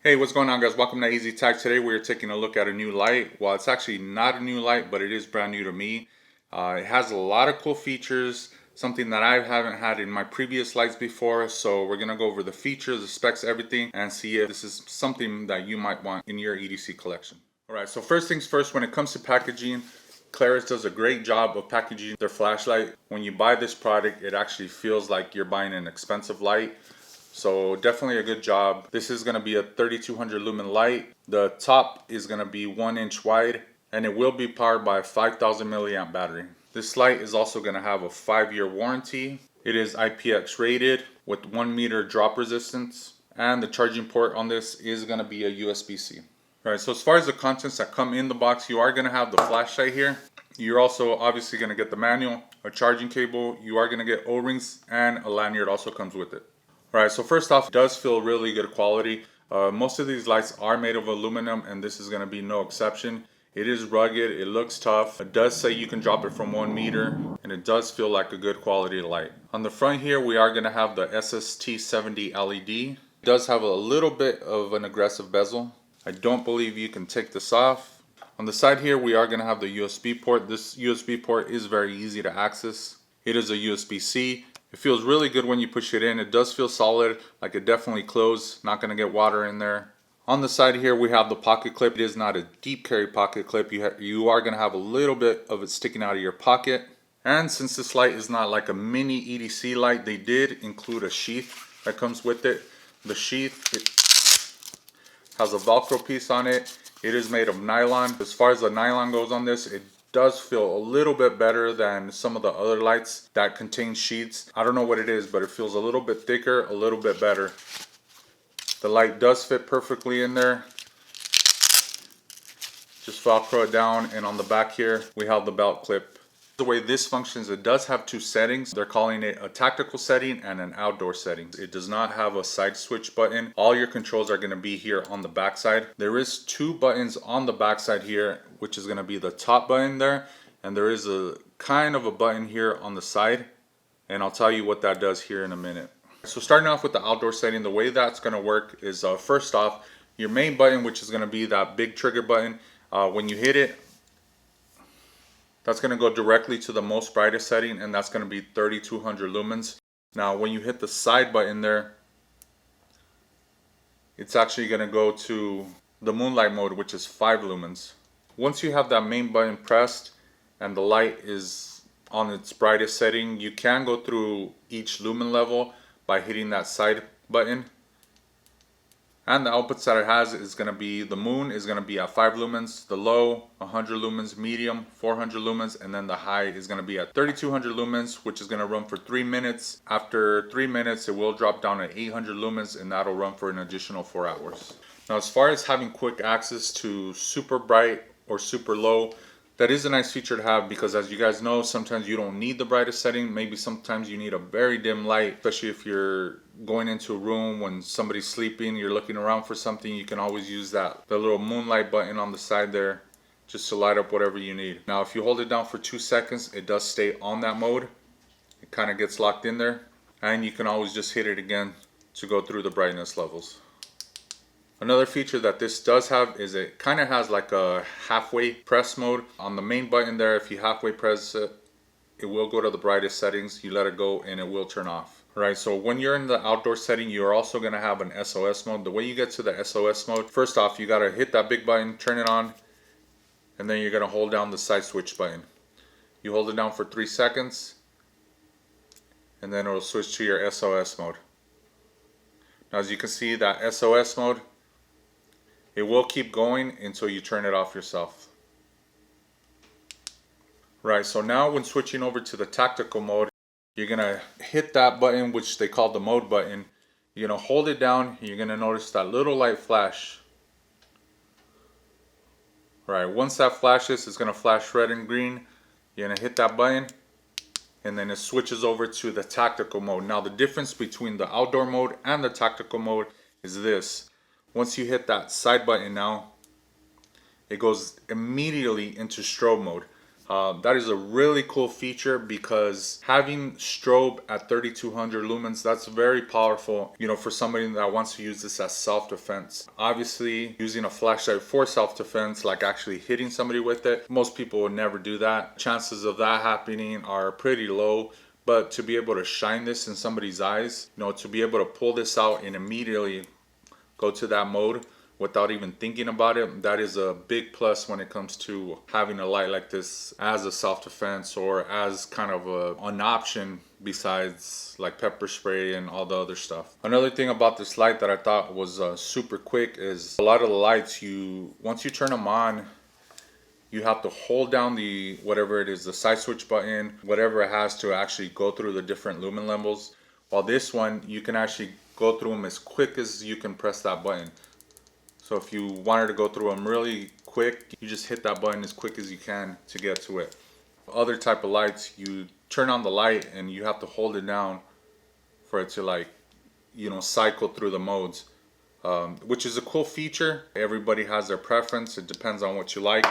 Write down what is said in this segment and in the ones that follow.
Hey, what's going on, guys? Welcome to Easy Tech. Today we are taking a look at a new light. Well, it's actually not a new light, but it is brand new to me. It has a lot of cool features, something that I haven't had in my previous lights before. So we're gonna go over the features, the specs, everything, and see if this is something that you might want in your EDC collection. All right, so first things first, when it comes to packaging, Claris does a great job of packaging their flashlight. When you buy this product, it actually feels like you're buying an expensive light. So definitely a good job. This is going to be a 3200 lumen light. The top is going to be 1 inch wide and it will be powered by a 5000 milliamp battery. This light is also going to have a 5-year warranty. It is IPX rated with 1 meter drop resistance, and the charging port on this is going to be a USB-C. Alright, so as far as the contents that come in the box, you are going to have the flashlight here. You're also obviously going to get the manual, a charging cable, you are going to get O-rings, and a lanyard also comes with it. Alright, so first off, it does feel really good quality. Most of these lights are made of aluminum, and this is going to be no exception. It is rugged, it looks tough. It does say you can drop it from 1 meter, and it does feel like a good quality light. On the front here, we are going to have the SST70 LED. It does have a little bit of an aggressive bezel. I don't believe you can take this off. On the side here, we are going to have the USB port. This USB port is very easy to access. It is a USB-C. It feels really good when you push it in. It does feel solid, like it definitely closed, not going to get water in there. On the side here we have the pocket clip. It is not a deep carry pocket clip. You are going to have a little bit of it sticking out of your pocket. And since this light is not like a mini EDC light, they did include a sheath that comes with it. The sheath has a Velcro piece on it. It is made of nylon. As far as the nylon goes on this, it does feel a little bit better than some of the other lights that contain sheets. I don't know what it is, but it feels a little bit thicker, a little bit better. The light does fit perfectly in there. Just Velcro it down, and on the back here we have the belt clip. The way this functions, it does have 2 settings. They're calling it a tactical setting and an outdoor setting. It does not have a side switch button. All your controls are going to be here on the back side. There is 2 buttons on the back side here, which is going to be the top button there, and there is a kind of a button here on the side, and I'll tell you what that does here in a minute. So starting off with the outdoor setting, the way that's going to work is first off, your main button, which is going to be that big trigger button, when you hit it, that's going to go directly to the most brightest setting, and that's going to be 3200 lumens. Now when you hit the side button there, it's actually going to go to the moonlight mode, which is 5 lumens. Once you have that main button pressed and the light is on its brightest setting, you can go through each lumen level by hitting that side button. And the outputs that it has is going to be, the moon is going to be at 5 lumens, the low 100 lumens, medium 400 lumens, and then the high is going to be at 3200 lumens, which is going to run for 3 minutes. After 3 minutes it will drop down at 800 lumens, and that'll run for an additional 4 hours. Now as far as having quick access to super bright or super low, that is a nice feature to have, because as you guys know, sometimes you don't need the brightest setting. Maybe sometimes you need a very dim light, especially if you're going into a room when somebody's sleeping, you're looking around for something. You can always use the little moonlight button on the side there just to light up whatever you need. Now if you hold it down for 2 seconds, it does stay on that mode. It kind of gets locked in there, and you can always just hit it again to go through the brightness levels. Another feature that this does have is it kind of has like a halfway press mode. On the main button there, if you halfway press it, it will go to the brightest settings. You let it go and it will turn off. Alright, so when you're in the outdoor setting, you're also going to have an SOS mode. The way you get to the SOS mode, first off, you got to hit that big button, turn it on, and then you're going to hold down the side switch button. You hold it down for 3 seconds, and then it will switch to your SOS mode. Now as you can see, that SOS mode, it will keep going until you turn it off yourself. Right, so now when switching over to the tactical mode, you're going to hit that button, which they call the mode button. You're going to hold it down, and you're going to notice that little light flash. Right, once that flashes, it's going to flash red and green. You're going to hit that button, and then it switches over to the tactical mode. Now the difference between the outdoor mode and the tactical mode is this. Once you hit that side button now, it goes immediately into strobe mode. That is a really cool feature because having strobe at 3200 lumens, that's very powerful, you know, for somebody that wants to use this as self-defense. Obviously, using a flashlight for self-defense, like actually hitting somebody with it, most people would never do that. Chances of that happening are pretty low. But to be able to shine this in somebody's eyes, you know, to be able to pull this out and immediately go to that mode without even thinking about it, that is a big plus when it comes to having a light like this as a self-defense or as kind of an option besides like pepper spray and all the other stuff. Another thing about this light that I thought was super quick is a lot of the lights, once you turn them on, you have to hold down the whatever it is, the side switch button, whatever it has to actually go through the different lumen levels. While this one, you can actually go through them as quick as you can press that button. So if you wanted to go through them really quick, you just hit that button as quick as you can to get to it. Other type of lights, you turn on the light and you have to hold it down for it to, like, you know, cycle through the modes, which is a cool feature. Everybody has their preference. It depends on what you like,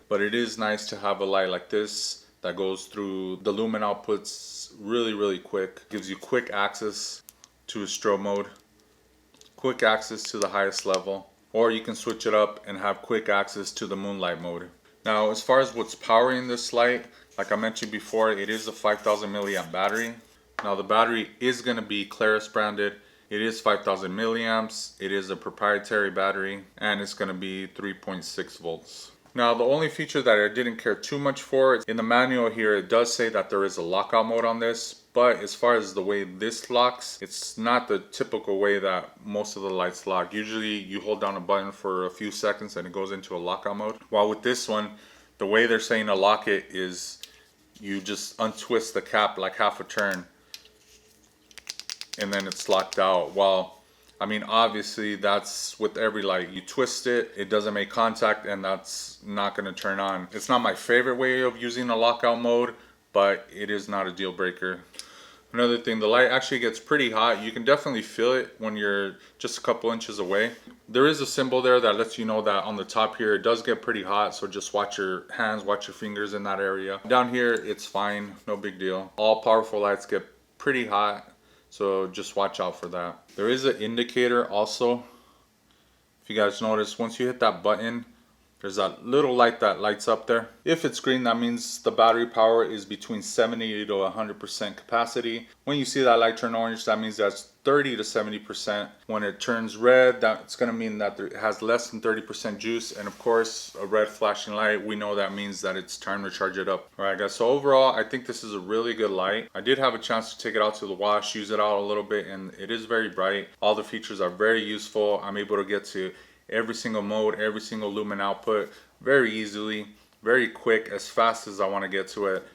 but it is nice to have a light like this that goes through the lumen outputs really quick. Gives you quick access to a strobe mode, quick access to the highest level, or you can switch it up and have quick access to the moonlight mode. Now, as far as what's powering this light, like I mentioned before, it is a 5000 milliamp battery. Now the battery is going to be Claris branded. It is 5000 milliamps. It is a proprietary battery and it's going to be 3.6 volts. Now the only feature that I didn't care too much for, in the manual here it does say that there is a lockout mode on this, but as far as the way this locks, it's not the typical way that most of the lights lock. Usually you hold down a button for a few seconds and it goes into a lockout mode. While with this one, the way they're saying to lock it is you just untwist the cap like half a turn and then it's locked out. Well, I mean, obviously that's with every light. You twist it, it doesn't make contact, and that's not gonna turn on. It's not my favorite way of using a lockout mode, but it is not a deal breaker. Another thing, the light actually gets pretty hot. You can definitely feel it when you're just a couple inches away. There is a symbol there that lets you know that on the top here, it does get pretty hot, so just watch your hands, watch your fingers in that area. Down here, it's fine, no big deal. All powerful lights get pretty hot, so just watch out for that. There is an indicator also. If you guys notice, once you hit that button, there's that little light that lights up there. If it's green, that means the battery power is between 70 to 100% capacity. When you see that light turn orange, that means that's 30 to 70%. When it turns red, that's gonna mean that it has less than 30% juice. And of course, a red flashing light, we know that means that it's time to charge it up. All right, guys, so overall, I think this is a really good light. I did have a chance to take it out to the wash, use it out a little bit, and it is very bright. All the features are very useful. I'm able to get to every single mode, every single lumen output very easily, very quick, as fast as I want to get to it.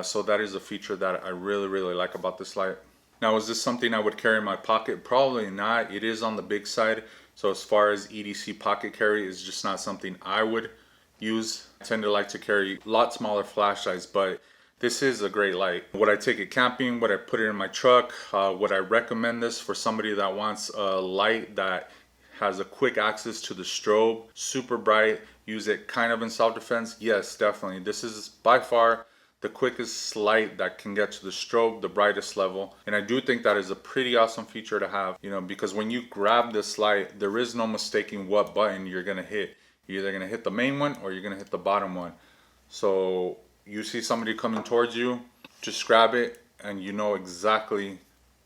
So that is a feature that I really like about this light. Now, is this something I would carry in my pocket? Probably not. It is on the big side. So as far as EDC pocket carry, it's just not something I would use. I tend to like to carry a lot smaller flashlights, but this is a great light. Would I take it camping? Would I put it in my truck? Would I recommend this for somebody that wants a light that has a quick access to the strobe, super bright, use it kind of in self-defense? Yes, definitely. This is by far the quickest light that can get to the strobe, the brightest level. And I do think that is a pretty awesome feature to have, you know, because when you grab this light, there is no mistaking what button you're gonna hit. You're either gonna hit the main one or you're gonna hit the bottom one. So you see somebody coming towards you, just grab it and you know exactly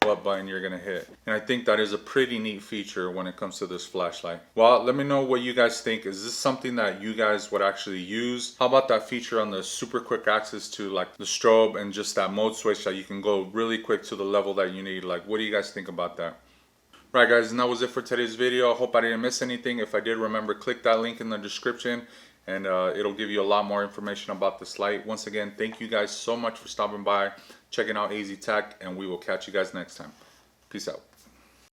what button you're gonna hit. And I think that is a pretty neat feature when it comes to this flashlight. Well, let me know what you guys think. Is this something that you guys would actually use? How about that feature on the super quick access to like the strobe and just that mode switch that you can go really quick to the level that you need? Like, what do you guys think about that? Right, guys, and that was it for today's video. I hope I didn't miss anything. If I did, remember, click that link in the description and it'll give you a lot more information about this light. Once again, thank you guys so much for stopping by, checking out AZ Tech, and we will catch you guys next time. Peace out.